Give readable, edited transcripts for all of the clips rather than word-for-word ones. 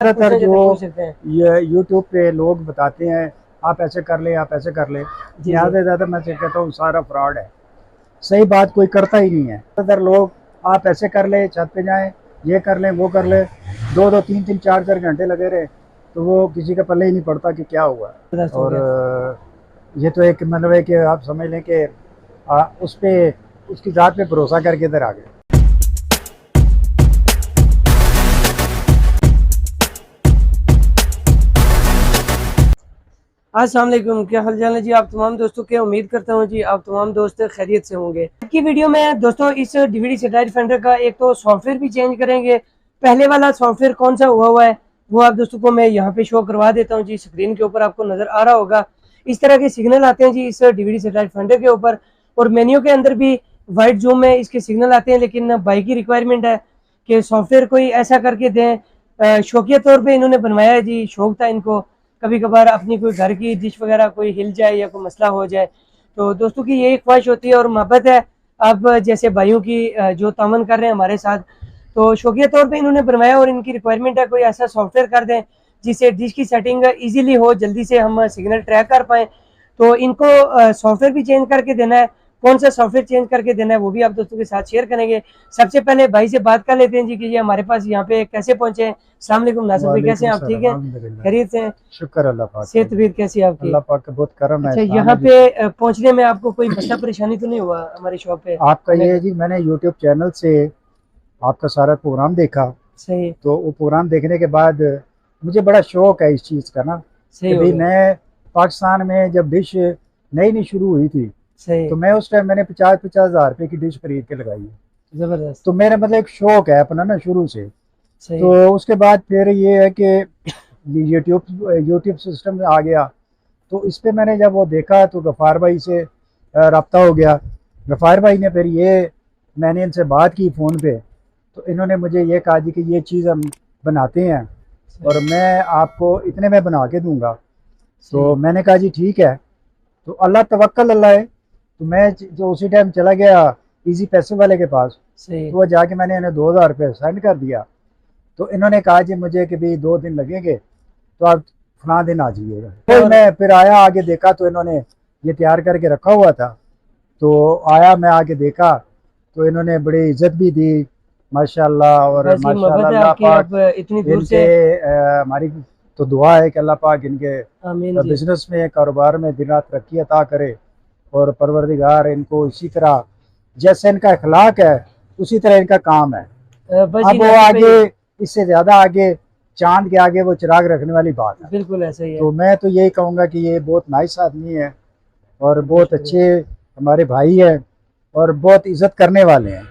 ज़्यादातर जो ये यूट्यूब पे लोग बताते हैं आप ऐसे कर ले, आप ऐसे कर ले, ज़्यादा से ज़्यादा मैं कहता हूँ सारा फ्रॉड है। सही बात कोई करता ही नहीं है। ज़्यादातर लोग आप ऐसे कर ले, छत पे जाएं, ये कर लें, वो कर ले, दो दो तीन तीन चार चार घंटे लगे रहे तो वो किसी का पल्ले ही नहीं पड़ता कि क्या हुआ। और ये तो एक मतलब है कि आप समझ लें कि उस पे उसकी ज़ात पे भरोसा करके इधर आ गए। अस्सलाम वालेकुम, क्या हाल चाल है जी आप तमाम दोस्तों के। उम्मीद करता हूँ जी आप तमाम दोस्त खैरियत से होंगे। आज की वीडियो में दोस्तों इस डीवीडी सैटेलाइट फाइंडर का एक तो सॉफ्टवेयर भी चेंज करेंगे। पहले वाला सॉफ्टवेयर कौन सा हुआ है वो आप दोस्तों को मैं यहाँ पे शो करवा देता हूँ जी। स्क्रीन के ऊपर आपको नजर आ रहा होगा इस तरह के सिग्नल आते हैं जी इस डीवीडी सैटेलाइट फाइंडर के ऊपर, और मेन्यू के अंदर भी वाइट जूम में इसके सिग्नल आते हैं। लेकिन भाई की रिक्वायरमेंट है कि सॉफ्टवेयर कोई ऐसा करके दें, शौकिया तौर पर इन्होंने बनवाया है जी। शौक था इनको कभी कभार अपनी कोई घर की डिश वगैरह कोई हिल जाए या कोई मसला हो जाए तो दोस्तों की यही ख्वाहिश होती है और मोहब्बत है अब जैसे भाइयों की जो तामन कर रहे हैं हमारे साथ, तो शौकिया तौर पे इन्होंने बनवाया और इनकी रिक्वायरमेंट है कोई ऐसा सॉफ्टवेयर कर दें जिससे डिश की सेटिंग इजीली हो, जल्दी से हम सिग्नल ट्रैक कर पाएँ। तो इनको सॉफ्टवेयर भी चेंज करके देना है। कौन सा सॉफ्टवेयर चेंज करके देना है वो भी आप दोस्तों के साथ शेयर करेंगे। सबसे पहले भाई से बात कर लेते हैं जी कि ये हमारे पास यहाँ पे कैसे पहुंचे। अस्सलाम वालेकुम नासिर भाई, कैसे हैं आप? ठीक है, खैरियत से? शुक्र अल्लाह पाक, सेहत तबीयत कैसी है आपकी? अल्लाह पाक का बहुत करम है। अच्छा, यहाँ पे पहुँचने में आपको कोई मसला परेशानी तो नहीं हुआ हमारी शॉप पे? आपका ये जी मैंने यूट्यूब चैनल से आपका सारा प्रोग्राम देखा। सही। तो वो प्रोग्राम देखने के बाद मुझे बड़ा शौक है इस चीज़ का ना। सही। मैं पाकिस्तान में जब डिश नई नई शुरू हुई थी तो मैं उस टाइम मैंने 50-50 हज़ार रुपये की डिश खरीद के लगाई है। जबरदस्त। तो मेरा मतलब एक शौक है अपना ना शुरू से। सही। तो उसके बाद फिर ये है कि यूट्यूब सिस्टम आ गया तो इस पे मैंने जब वो देखा तो गफ़ार भाई से रब्ता हो गया। गफ़ार भाई ने फिर ये मैंने इनसे बात की फ़ोन पे तो इन्होंने मुझे ये कहा जी कि ये चीज़ हम बनाते हैं और मैं आपको इतने में बना के दूंगा। तो मैंने कहा जी ठीक है। तो अल्लाह तवक्कल अल्लाह है। तो मैं जो उसी टाइम चला गया इजी पैसे वाले के पास, तो वो जाके मैंने इन्हें 2000 रुपये सेंड कर दिया। तो इन्होंने कहा जी मुझे कि भाई 2 दिन लगेंगे तो आप फलां दिन आ जाइएगा। तो मैं फिर आया, आगे देखा तो इन्होंने ये तैयार करके रखा हुआ था। तो आया, मैं आके देखा तो इन्होंने बड़ी इज्जत भी दी माशाल्लाह। और माशाल्लाह अल्लाह पाक इतनी दूर से हमारी तो दुआ है कि अल्लाह पाक इनके बिजनेस में, कारोबार में दिन रात तरक्की अता करे और परवरदिगार इनको इसी तरह जैसे इनका अखलाक है उसी तरह इनका काम है। अब वो आगे इससे ज्यादा आगे चांद के आगे वो चिराग रखने वाली बात है। बिल्कुल ऐसा ही है। तो मैं तो यही कहूँगा कि ये बहुत नाइस आदमी है और बहुत अच्छे हमारे भाई है और बहुत इज्जत करने वाले हैं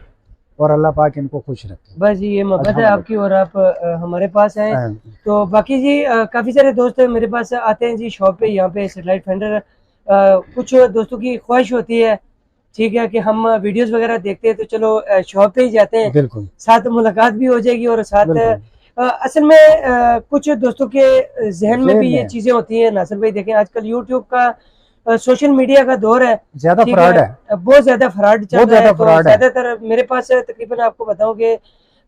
और अल्लाह पाक इनको खुश रखे। बस जी ये मोहब्बत है आपकी और आप हमारे पास हैं। तो बाकी जी काफ़ी सारे दोस्त मेरे पास आते हैं जी शॉप पे, यहाँ पे सैटेलाइट फाइंडर। कुछ दोस्तों की ख्वाहिश होती है ठीक है कि हम वीडियोस वगैरह देखते हैं तो चलो शॉप पे ही जाते हैं, बिल्कुल साथ मुलाकात भी हो जाएगी और साथ असल में कुछ दोस्तों के जहन में भी ये चीज़ें होती हैं। नासिर भाई देखें आजकल यूट्यूब का सोशल मीडिया का दौर है, ज्यादा फ्रॉड है, बहुत ज्यादा फ्रॉड चल रहा है। तो ज्यादातर मेरे पास तकरीबन आपको बताऊं कि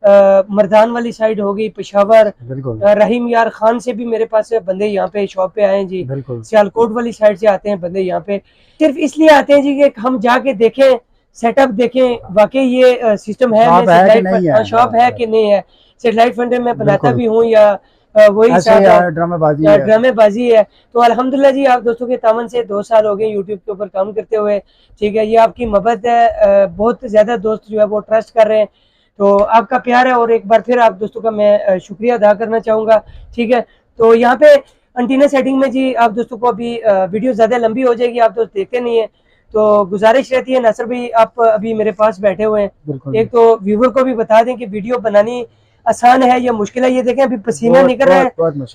मर्दान वाली साइड होगी, पेशावर, रहीम यार खान से भी मेरे पास बंदे यहाँ पे शॉप पे आए हैं जी। सियालकोट वाली साइड से आते हैं बंदे यहाँ पे, सिर्फ इसलिए आते हैं जी कि हम जाके देखें, सेटअप देखें वाकई ये सिस्टम है, शॉप है कि नहीं है। सैटेलाइट फाइंडर में बनाता भी हूँ या वही ड्रामेबाजी है। तो अल्हम्दुलिल्लाह जी आप दोस्तों के तामन से 2 साल हो गए यूट्यूब के ऊपर काम करते हुए। ठीक है, ये आपकी मोहब्बत है, बहुत ज्यादा दोस्त जो है वो ट्रस्ट कर रहे हैं। तो आपका प्यार है और एक बार फिर आप दोस्तों का मैं शुक्रिया अदा करना चाहूँगा। ठीक है, तो यहाँ पे एंटीना सेटिंग में जी आप दोस्तों को अभी वीडियो ज़्यादा लंबी हो जाएगी, आप दोस्त देखते नहीं है तो गुजारिश रहती है। नासिर भाई आप अभी मेरे पास बैठे हुए हैं, एक तो व्यूवर को भी बता दें कि वीडियो बनानी आसान है या मुश्किल है। ये देखें अभी पसीना निकल रहा है,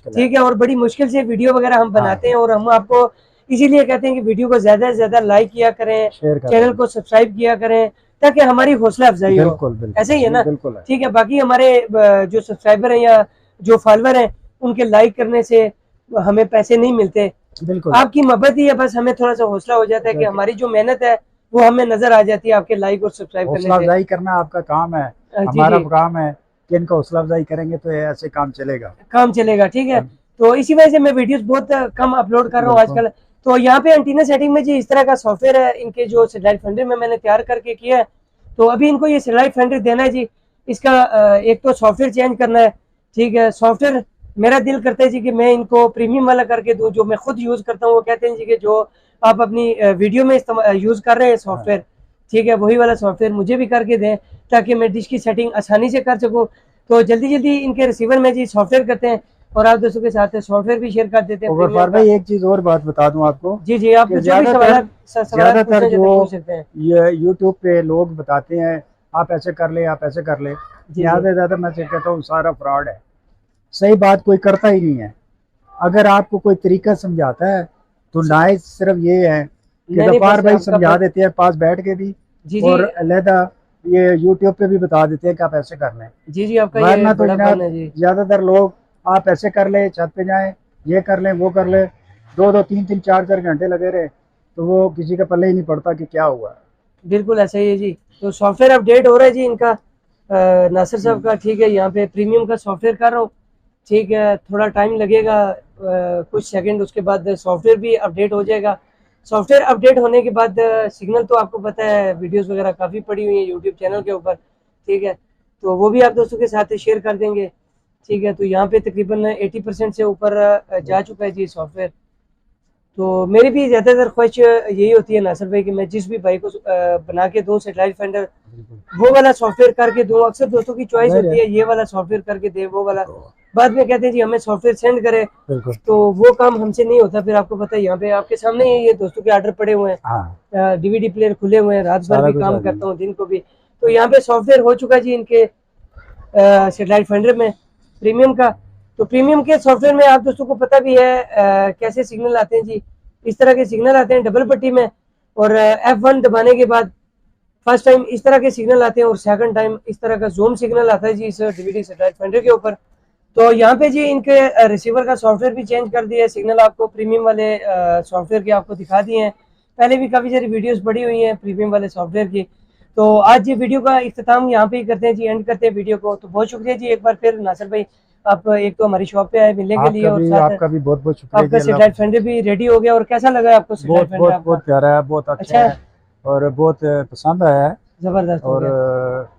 ठीक है, और बड़ी मुश्किल से वीडियो वगैरह हम बनाते हैं और हम आपको इसीलिए कहते हैं कि वीडियो को ज्यादा से ज्यादा लाइक किया करें, चैनल को सब्सक्राइब किया करें ताकि हमारी हौसला अफजाई हो। ऐसे ही है ना? ठीक है, बाकी हमारे जो सब्सक्राइबर हैं या जो फॉलोअर हैं उनके लाइक करने से हमें पैसे नहीं मिलते, आपकी मोहब्बत ही है, बस हमें थोड़ा सा हौसला हो जाता है कि हमारी जो मेहनत है वो हमें नजर आ जाती है आपके लाइक और सब्सक्राइब करने से। करना आपका काम है, हमारा काम है कि इनका हौसला अफजाई करेंगे तो ये ऐसे काम चलेगा। ठीक है। तो इसी वजह से मैं वीडियोस बहुत कम अपलोड कर रहा हूँ आजकल। तो यहाँ पे एंटीना सेटिंग में जी इस तरह का सॉफ्टवेयर है इनके जो सैटेलाइट फेंडर में मैंने तैयार करके किया है। तो अभी इनको ये सैटेलाइट फेंडर देना है जी, इसका एक तो सॉफ्टवेयर चेंज करना है। ठीक है, सॉफ्टवेयर मेरा दिल करता है जी कि मैं इनको प्रीमियम वाला करके दूं, जो मैं खुद यूज करता हूँ। वो कहते हैं जी कि जो आप अपनी वीडियो में यूज कर रहे हैं सॉफ्टवेयर, ठीक है, वही वाला सॉफ्टवेयर मुझे भी करके दें ताकि मैं डिश की सेटिंग आसानी से कर सकूं। तो जल्दी जल्दी इनके रिसीवर में जी सॉफ्टवेयर करते हैं और आप दोस्तों के साथ सॉफ्टवेयर भी शेयर कर देते हैं। गफ्फार भाई एक चीज और बात बता दूं आपको, जी जी, आप ज्यादातर जो ये यूट्यूब पे लोग बताते हैं आप ऐसे कर ले, आप ऐसे कर ले, ज्यादा मैं कहता हूँ सारा फ्रॉड है। सही बात कोई करता ही नहीं है। अगर आपको कोई तरीका समझाता है तो ना सिर्फ ये है कि गफ्फार भाई समझा देते हैं पास बैठ के भी, और अलहदा ये यूट्यूब पे भी बता देते हैं कि आप ऐसे कर लें। जी जी, आपका ये तो ज्यादातर लोग आप ऐसे कर ले, छत पे जाएं, ये कर लें, वो कर ले, 2-2, 3-3, 4-4 घंटे लगे रहे तो वो किसी का पल्ले ही नहीं पड़ता कि क्या हुआ। बिल्कुल ऐसा ही है जी। तो सॉफ्टवेयर अपडेट हो रहा है जी इनका, नासिर साहब का। ठीक है, यहाँ पे प्रीमियम का सॉफ्टवेयर कर रहा हूँ। ठीक है, थोड़ा टाइम लगेगा, कुछ सेकंड, उसके बाद सॉफ्टवेयर भी अपडेट हो जाएगा। सॉफ्टवेयर अपडेट होने के बाद सिग्नल तो आपको पता है, वीडियोस वगैरह काफ़ी पड़ी हुई है यूट्यूब चैनल के ऊपर। ठीक है, तो वो भी आप दोस्तों के साथ शेयर कर देंगे। ठीक है, तो यहाँ पे तकरीबन 80% से ऊपर जा चुका है जी सॉफ्टवेयर। तो मेरी भी ज़्यादातर ख्वाहिश यही होती है नासिर भाई कि मैं जिस भी भाई को बना के दूँ सैटेलाइट फेंडर, वो वाला सॉफ्टवेयर करके दूँ। अक्सर दोस्तों की चॉइस होती है ये वाला सॉफ्टवेयर करके दे, वो वाला बाद में कहते हैं जी हमें सॉफ्टवेयर सेंड करे, तो वो काम हमसे नहीं होता। फिर आपको पता है यहाँ पे आपके सामने ये दोस्तों के ऑर्डर पड़े हुए हैं, डीवीडी प्लेयर खुले हुए हैं, रात भर भी काम करता हूँ, दिन को भी। तो यहाँ पे सॉफ्टवेयर हो चुका जी इनके सैटेलाइट फेंडर में प्रीमियम का। तो प्रीमियम के सॉफ्टवेयर में आप दोस्तों को पता भी है कैसे सिग्नल आते हैं जी। इस तरह के सिग्नल आते हैं डबल पट्टी में, और F1 दबाने के बाद फर्स्ट टाइम इस तरह के सिग्नल आते हैं और सेकंड टाइम इस तरह का जूम सिग्नल आता है जी इस डीवीडी सैटेलाइट फेंडर के ऊपर। तो यहाँ पे जी इनके रिसीवर का सॉफ्टवेयर भी चेंज कर दिया है। सिग्नल आपको प्रीमियम वाले सॉफ्टवेयर के आपको दिखा दिए हैं, पहले भी काफ़ी सारी वीडियोस पड़ी हुई हैं प्रीमियम वाले सॉफ्टवेयर की। तो आज ये वीडियो का इख्तिताम यहाँ पे ही करते हैं जी, एंड करते हैं वीडियो को। तो बहुत शुक्रिया जी एक बार फिर नासिर भाई, आप एक तो हमारी शॉप पे आए मिलने के लिए, और साथ आपका भी बहुत बहुत शुक्रिया। आपका सैटेलाइट फेंडर भी रेडी हो गया, और कैसा लगा आपको सैटेलाइट फेंडर? बहुत बहुत प्यारा है, बहुत अच्छा है और बहुत पसंद आया है, जबरदस्त। और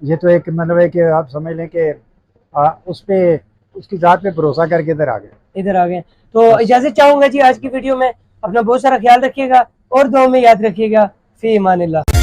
ये तो एक मतलब है कि आप समझ लें कि उस पे उसकी जात पे भरोसा करके इधर आ गए। तो इजाजत चाहूंगा जी आज की वीडियो में। अपना बहुत सारा ख्याल रखिएगा और दुआ में याद रखिएगा। फी अमानिल्लाह।